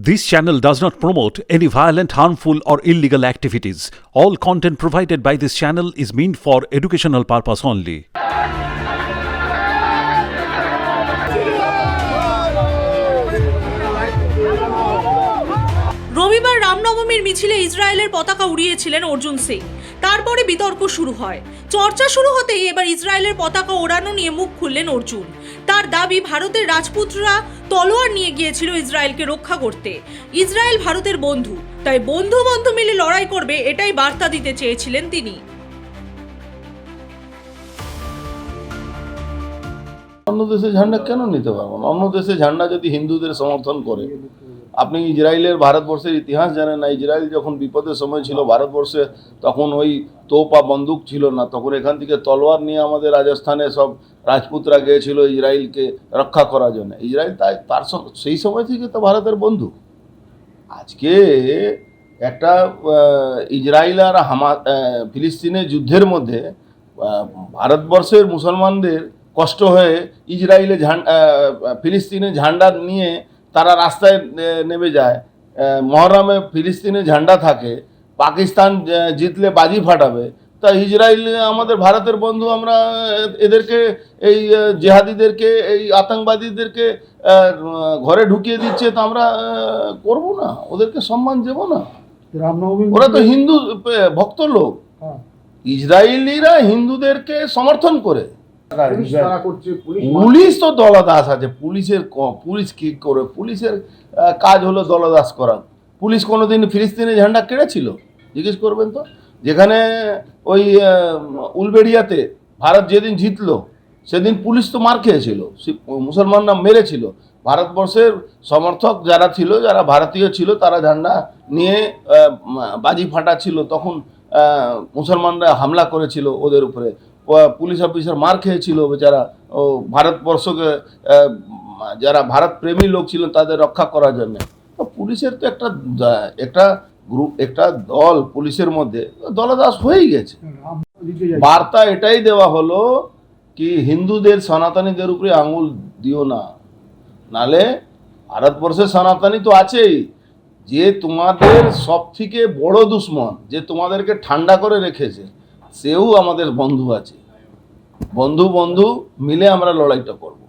This channel does not promote any violent, harmful, or illegal activities. All content provided by this channel is meant for educational purpose only. রবিবার রামনবমীর মিছিলে ইসরায়েলের পতাকা উড়িয়েছিলেন অর্জুন সিং। তারপরে বিতর্ক শুরু হয়। চর্চা শুরু হতেই এবার ইসরায়েলের পতাকা ওড়ানো নিয়ে মুখ খুললেন অর্জুন। তার দাবি, ভারতের রাজপুতরা তলোয়ার নিয়ে গিয়েছিল ইসরায়েলকে রক্ষা করতে। ইসরায়েল ভারতের বন্ধু, তাই বন্ধু বন্ধু মিলে লড়াই করবে, এটাই বার্তা দিতে চেয়েছিলেন তিনি। অন্য দেশে ঝান্ডা কেন নিতে পারবো না? অন্য দেশে ঝান্ডা যদি হিন্দুদের সমর্থন করে, আপনি ইসরায়েলের ভারতবর্ষের ইতিহাস জানেন না? ইসরায়েল যখন বিপদের সময় ছিল ভারতবর্ষে, তখন ওই তোপা বন্দুক ছিল না, তখন এখান থেকে তলোয়ার নিয়ে আমাদের রাজস্থানে সব রাজপুতরা গিয়েছিল ইসরায়েলকে রক্ষা করার জন্য। ইসরায়েল তার সেই সময় থেকে তো ভারতের বন্ধু। আজকে একটা ইসরায়েল আর ফিলিস্তিনের যুদ্ধের মধ্যে ভারতবর্ষের মুসলমানদের কষ্ট হয়ে ইসরায়েলে ফিলিস্তিনের ঝান্ডা নিয়ে তারা রাস্তায় নেমে যায়। মহরমে ফিলিস্তিনের ঝান্ডা থাকে, পাকিস্তান জিতলে বাজি ফাটাবে। তা ইসরায়েল আমাদের ভারতের বন্ধু, আমরা এদেরকে, এই জেহাদিদেরকে, এই আতঙ্কবাদীদেরকে ঘরে ঢুকিয়ে দিচ্ছে, তো আমরা করব না? ওদেরকে সম্মান দেব না? ওরা তো হিন্দু ভক্ত লোক। ইসরায়েলিরা হিন্দুদেরকে সমর্থন করে। পুলিশ তো দলদাস আছে। পুলিশ কি করে? পুলিশের কাজ হলো দলদাস করা। পুলিশ কোনোদিন ফিলিস্তিনের ঝান্ডা কেড়েছিল? জিজ্ঞেস করবেন তো। যেখানে ওই উলবেড়িয়াতে ভারত যেদিন জিতলো, সেদিন পুলিশ তো মার খেয়েছিল, মুসলমানরা মেরেছিল। ভারতবর্ষের সমর্থক যারা ছিল, যারা ভারতীয় ছিল, তারা ঝান্ডা নিয়ে বাজি ফাটাচ্ছিল, তখন মুসলমানরা হামলা করেছিল ওদের উপরে। পুলিশ অফিসার মার খেয়েছিল বেচারা। ও ভারতবর্ষকে, যারা ভারত প্রেমী লোক ছিল, তাদের রক্ষা করার জন্য। তো পুলিশের তো একটা গ্রুপ, একটা দল পুলিশের মধ্যে দলদাস হয়েই গেছে। বার্তা এটাই দেওয়া হলো কি, হিন্দুদের, সনাতনীদের উপরে আঙুল দিও না, নালে ভারতবর্ষের সনাতনী তো আছেই। যে তোমাদের সব থেকে বড় দুশ্মন, যে তোমাদেরকে ঠান্ডা করে রেখেছে, সেও আমাদের বন্ধু আছে। বন্ধু বন্ধু মিলে আমরা লড়াইটা করব।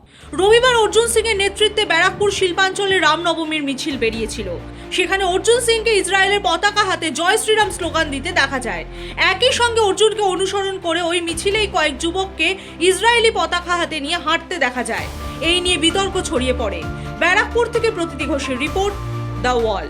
রবিবার অর্জুন সিং এর নেতৃত্বে ব্যারাকপুর শিল্পাঞ্চলে রামনবমীর মিছিল বেরিয়েছিল। সেখানে অর্জুন সিংকে ইসরায়েলের পতাকা হাতে জয় শ্রীরাম স্লোগান দিতে দেখা যায়। একই সঙ্গে অর্জুনকে অনুসরণ করে ওই মিছিলেই কয়েক যুবককে ইসরায়েলি পতাকা হাতে নিয়ে হাঁটতে দেখা যায়। এই নিয়ে বিতর্ক ছড়িয়ে পড়ে। ব্যারাকপুর থেকে প্রতীতি ঘোষের রিপোর্ট, দ্য ওয়াল।